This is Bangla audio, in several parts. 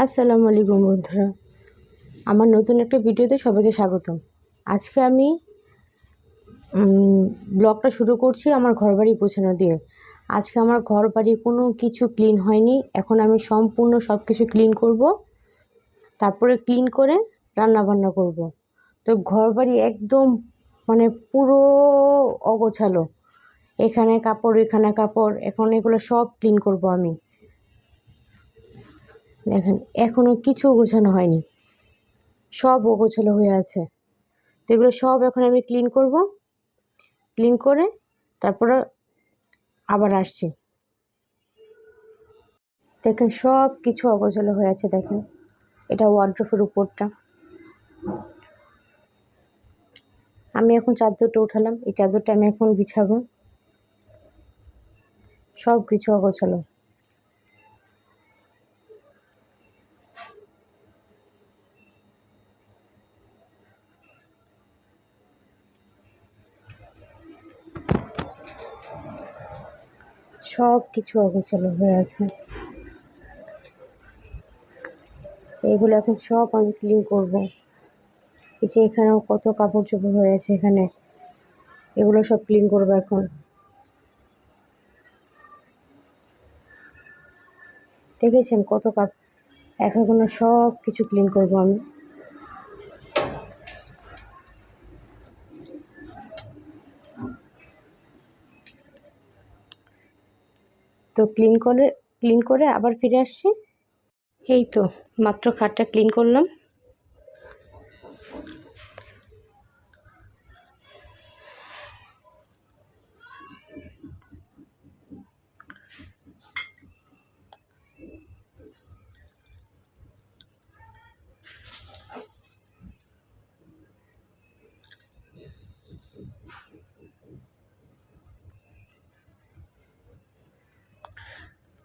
আসসালামু আলাইকুম বন্ধুরা, আমার নতুন একটা ভিডিওতে সবাইকে স্বাগতম। আজকে আমি ব্লগটা শুরু করছি আমার ঘরবাড়ি গোছানো দিয়ে। আজকে আমার ঘরবাড়ি কোনো কিছু ক্লিন হয়নি, এখন আমি সম্পূর্ণ সব কিছু ক্লিন করব, তারপরে ক্লিন করে রান্না বান্না করব। তো ঘরবাড়ি একদম পুরো অগোছালো, এখানে কাপড় এখানে কাপড়, এখন এগুলো সব ক্লিন করব আমি। দেখেন এখনও কিছু গোছানো হয়নি, সব অগোছালো হয়ে আছে। তো এগুলো সব এখন আমি ক্লিন করব, ক্লিন করে তারপরে আবার আসছি। দেখেন সব কিছু অগোছালো হয়ে আছে। দেখেন এটা ওয়ার্ড্রোবের উপরটা। আমি এখন চাদরটা উঠালাম, এই চাদরটা আমি এখন বিছাবো। সব কিছু অগোছালো। সব কিছু অগোছালো হয়ে আছে, এগুলো এখন সব আমি ক্লিন করব। এই যে এখানেও কত কাপড় চোপড় হয়ে আছে, এখানে এগুলো সব ক্লিন করব এখন। দেখেছেন কত এখন সব কিছু ক্লিন করব আমি। তো ক্লিন করে আবার ফিরে আসছি। এই তো মাত্র খাটটা ক্লিন করলাম।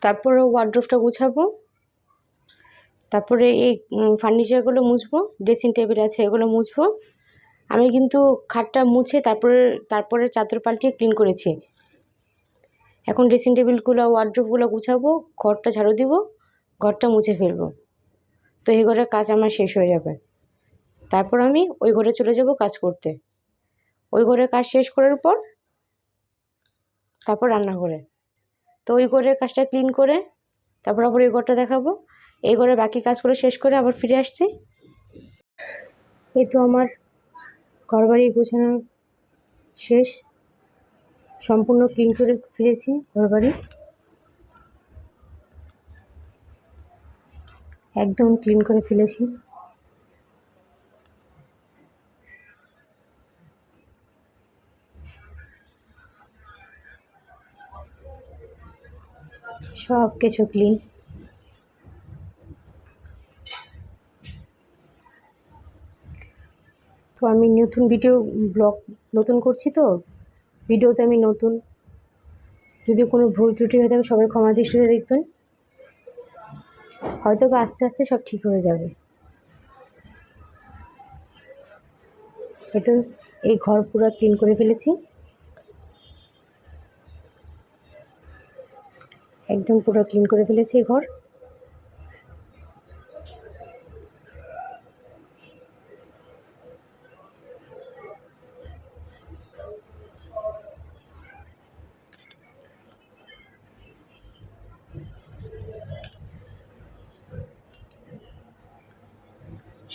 তারপরে ওয়ার্ড্রোবটা গুছাবো, তারপরে এই ফার্নিচারগুলো মুছবো। ড্রেসিং টেবিল আছে, এগুলো মুছবো। আমি কিন্তু খাটটা মুছে তারপরে চাদর পাল্টিয়ে ক্লিন করেছি। এখন ড্রেসিং টেবিলগুলো ওয়ার্ড্রোবগুলো গুছাবো, ঘরটা ঝাড়ু দিব, ঘরটা মুছে ফেলবো। তো এই ঘরের কাজ আমার শেষ হয়ে যাবে। তারপর আমি ওই ঘরে চলে যাব কাজ করতে। ওই ঘরের কাজ শেষ করার পর তারপর রান্নাঘরে। তো ওই ঘরের কাজটা ক্লিন করে তারপর আবার এই ঘরটা দেখাবো। এই ঘরে বাকি কাজগুলো শেষ করে আবার ফিরে আসছি। এই তো আমার ঘরবাড়ি গোছানো শেষ, সম্পূর্ণ ক্লিন করে ফিরেছি ঘরবাড়ি, একদম ক্লিন করে ফেলেছি। সব কিছু ক্লিন। তো আমি ব্লগ নতুন করছি, তো ভিডিওতে আমি নতুন, যদি কোনো ভুল ত্রুটি হয়ে থাকে সবাই ক্ষমা দৃষ্টিতে দেখবেন। হয়তো বা আস্তে আস্তে সব ঠিক হয়ে যাবে। এই ঘর পুরো ক্লিন করে ফেলেছি, একদম পুরো ক্লিন করে ফেলেছি এই ঘর।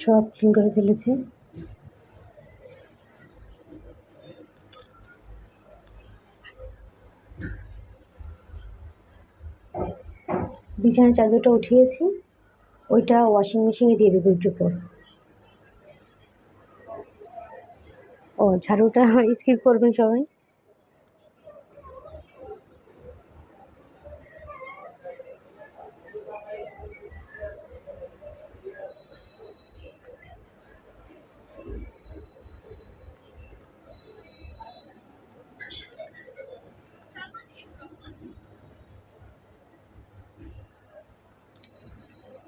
সব ক্লিন করে ফেলেছি। বিছানার চাদরটা উঠিয়েছি, ওইটা ওয়াশিং মেশিনে দিয়ে দেবো একটু পর। ও ঝাড়ুটা স্কিপ করবেন সবাই।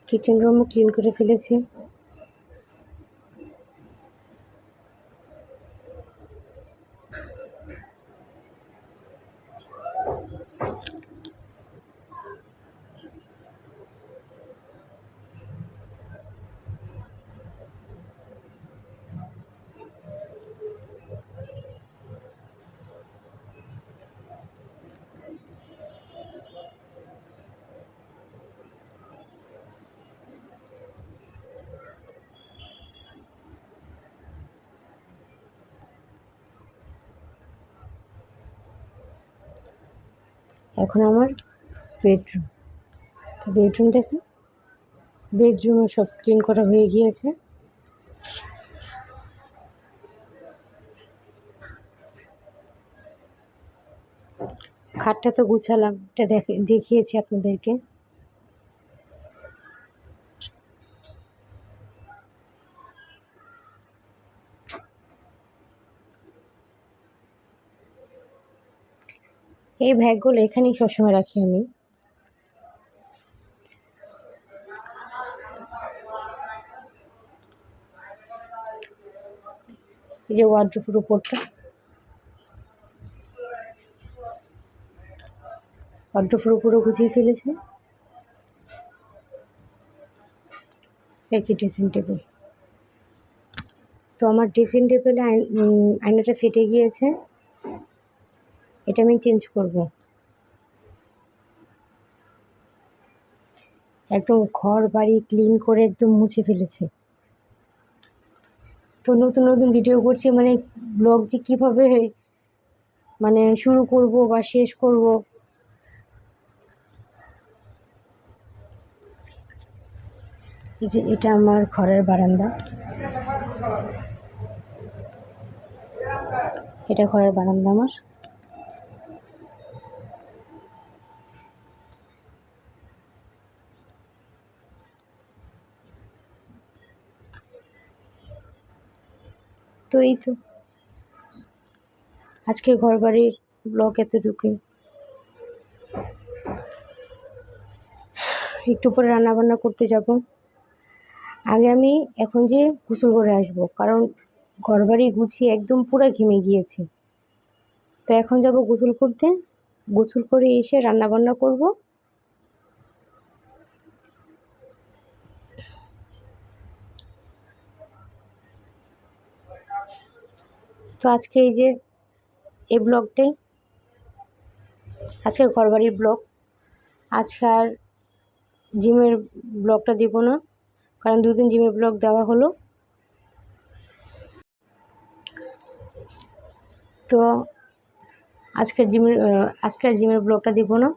কিচেন রুমও ক্লিন করে ফেলেছি। এখন আমার বেডরুম। তো বেডরুম দেখুন, বেডরুমও সব ক্লিন করা হয়ে গিয়েছে। খাটটা তো গুছালাম, এটা দেখিয়েছি আপনাদেরকে। এই ব্যাগগুলো এখানেই সবসময় রাখি আমি। এই যে ওয়ার্ড্রোবের উপরটা, ওয়ার্ড্রোবের উপরও গুছিয়ে ফেলেছে। এই যে ড্রেসিং টেবিল। তো আমার ড্রেসিং টেবিলে আয়নাটা ফেটে গিয়েছে, এটা আমি চেঞ্জ করব। একদম ঘর বাড়ি ক্লিন করে একদম মুছে ফেলেছে। তো নতুন নতুন ভিডিও করছি, মানে ব্লগ যে কীভাবে মানে শুরু করব বা শেষ করব। এই যে এটা আমার ঘরের বারান্দা, এটা ঘরের বারান্দা আমার। তো এই তো আজকে ঘর বাড়ির ব্লগ এতটুকুই। একটু পরে রান্নাবান্না করতে যাব। আগে আমি এখন যে গোসল করে আসব, কারণ ঘর বাড়ি গুছিয়ে একদম পুরো ঘেমে গিয়েছে। তো এখন যাব গোসল করতে, গোসল করে এসে রান্নাবান্না করব। তো আজকে এই যে এই ব্লগটাই, আজকে ঘরবাড়ির ব্লগ। আজকে আর জিমের ব্লগটা দেব না, কারণ দুদিন জিমের ব্লগ দেওয়া হলো। তো আজকে আর জিমের ব্লগটা দেব না।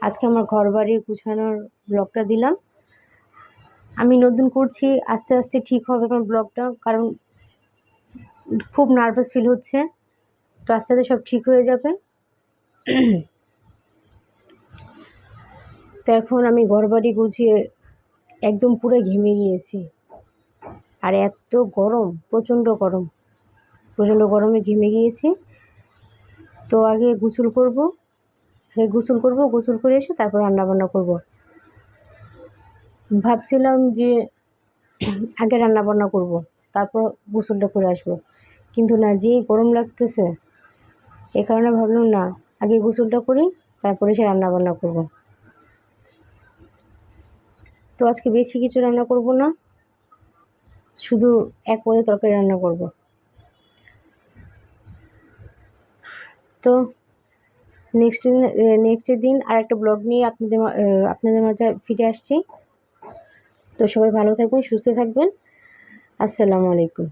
আজকে আমার ঘরবাড়ি গুছানোর ব্লগটা দিলাম। আমি নতুন করছি, আস্তে আস্তে ঠিক হবে আমার ব্লগটা, কারণ খুব নার্ভাস ফিল হচ্ছে। তো আস্তে আস্তে সব ঠিক হয়ে যাবে। তো এখন আমি ঘরবাড়ি গুছিয়ে একদম পুরো ঘেমে গিয়েছি। আর এত গরম, প্রচণ্ড গরম, প্রচণ্ড গরমে ঘেমে গিয়েছি। তো আগে গোসল করব, গোসল করে এসে তারপর রান্নাবান্না করব। ভাবছিলাম যে আগে রান্নাবান্না করব, তারপর গোসলটা করে আসব, কিন্তু না, যেই গরম লাগতেছে, এই কারণে ভাবলাম না, আগে গোসলটা করি, তারপরে এসে রান্নাবান্না করব। তো আজকে বেশি কিছু রান্না করব না, শুধু এক পদের তরকারি রান্না করব। তো নেক্সটের দিন আর একটা ব্লগ নিয়ে আপনাদের মাঝে ফিরে আসছি। তো সবাই ভালো থাকবেন, সুস্থ থাকবেন। আসসালামু আলাইকুম।